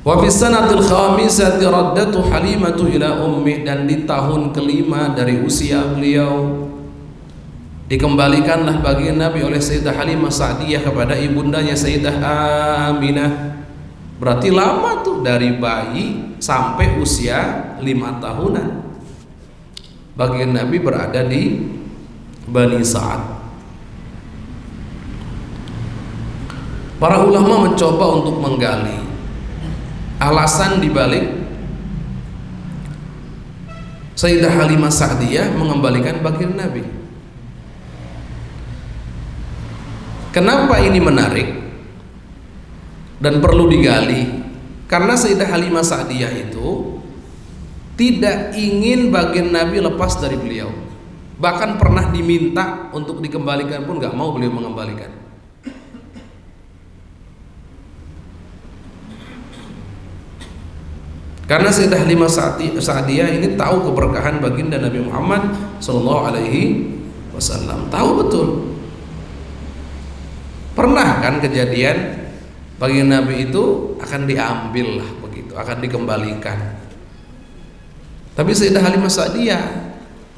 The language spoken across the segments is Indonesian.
Wa fi sanatil khamisati raddatu Halimatu ila ummi, dan di tahun kelima dari usia beliau dikembalikanlah bagi Nabi oleh Sayyidah Halimah Sa'diyah kepada ibundanya Sayyidah Aminah. Berarti lama tuh, dari bayi sampai usia 5 tahunan bagi Nabi berada di Bani Sa'ad. Para ulama mencoba untuk menggali alasan dibalik Sayyidah Halimah Sa'diyah mengembalikan baginda Nabi. Kenapa ini menarik dan perlu digali? Karena Sayyidah Halimah Sa'diyah itu tidak ingin baginda Nabi lepas dari beliau. Bahkan pernah diminta untuk dikembalikan pun gak mau beliau mengembalikan. Karena Sayyidah Halimah Sa'diyah ini tahu keberkahan baginda Nabi Muhammad sallallahu alaihi wasallam. Tahu betul. Pernah kan kejadian baginda Nabi itu akan diambil lah begitu, akan dikembalikan. Tapi Sayyidah Halimah Sa'diyah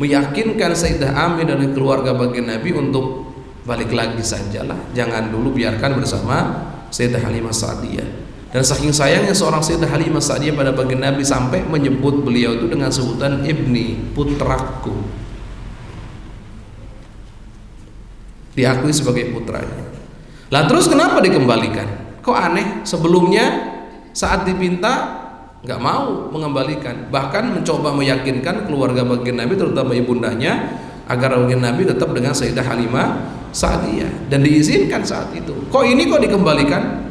meyakinkan Sayyidah Aminah dan keluarga baginda Nabi untuk balik lagi sajalah, jangan dulu, biarkan bersama Sayyidah Halimah Sa'diyah. Dan saking sayangnya seorang Sayyidah Halimah Sa'diyah pada baginda Nabi sampai menyebut beliau itu dengan sebutan ibni, putraku, diakui sebagai putranya. Lah terus kenapa dikembalikan? Kok aneh? Sebelumnya saat dipinta nggak mau mengembalikan, bahkan mencoba meyakinkan keluarga baginda Nabi terutama ibundanya agar baginda Nabi tetap dengan Sayyidah Halimah Sa'diyah, dan diizinkan saat itu. Kok ini kok dikembalikan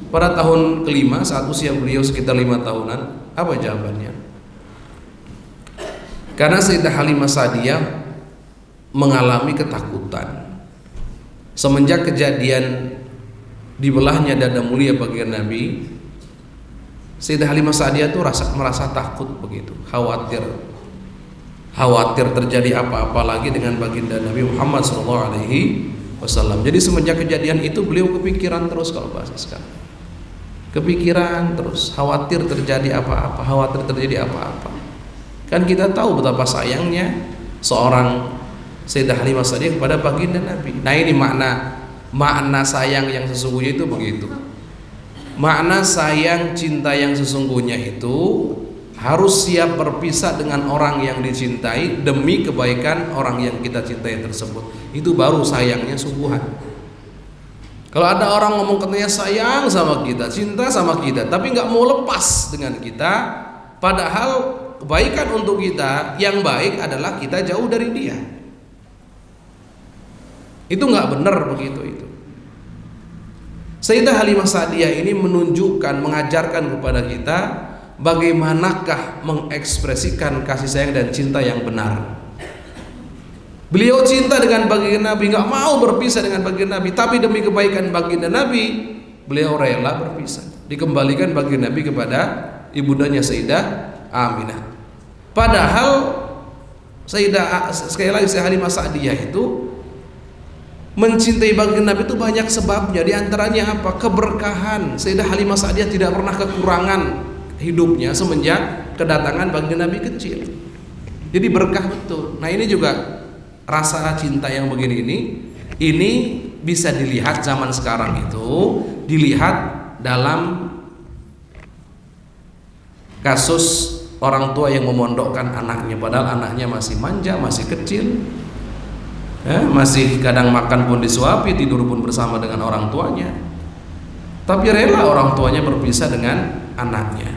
pada tahun kelima saat usia beliau sekitar 5 tahunan? Apa jawabannya? Karena Sayyidah Halimah Sa'diyah mengalami ketakutan semenjak kejadian dibelahnya dada mulia baginda Nabi. Sayyidah Halimah Sa'diyah itu merasa takut begitu, khawatir terjadi apa-apa lagi dengan baginda Nabi Muhammad SAW. Jadi semenjak kejadian itu beliau kepikiran terus, kalau bahasa sekarang, kepikiran terus, khawatir terjadi apa-apa, Kan kita tahu betapa sayangnya seorang Sayyidah Halimah Sa'diyah kepada baginda Nabi. Nah ini makna sayang yang sesungguhnya itu begitu. Makna sayang, cinta yang sesungguhnya itu harus siap berpisah dengan orang yang dicintai demi kebaikan orang yang kita cintai tersebut. Itu baru sayangnya sungguhan. Kalau ada orang ngomong katanya sayang sama kita, cinta sama kita, tapi nggak mau lepas dengan kita, padahal kebaikan untuk kita yang baik adalah kita jauh dari dia, itu nggak benar begitu itu. Sayyidah Halimah Sa'diyah ini menunjukkan, mengajarkan kepada kita bagaimanakah mengekspresikan kasih sayang dan cinta yang benar. Beliau cinta dengan baginda Nabi, nggak mau berpisah dengan baginda Nabi, tapi demi kebaikan baginda Nabi beliau rela berpisah, dikembalikan baginda Nabi kepada ibundanya Sayyidah Aminah. Padahal sekali lagi Sayyidah Halimah Sa'diyah itu mencintai baginda Nabi itu banyak sebabnya. Di antaranya apa? Keberkahan. Sayyidah Halimah Sa'diyah tidak pernah kekurangan hidupnya semenjak kedatangan baginda Nabi kecil. Jadi berkah betul. Nah ini juga rasa cinta yang begini ini bisa dilihat zaman sekarang itu, dilihat dalam kasus orang tua yang memondokkan anaknya padahal anaknya masih manja, masih kecil, masih kadang makan pun disuapi, tidur pun bersama dengan orang tuanya, tapi rela orang tuanya berpisah dengan anaknya.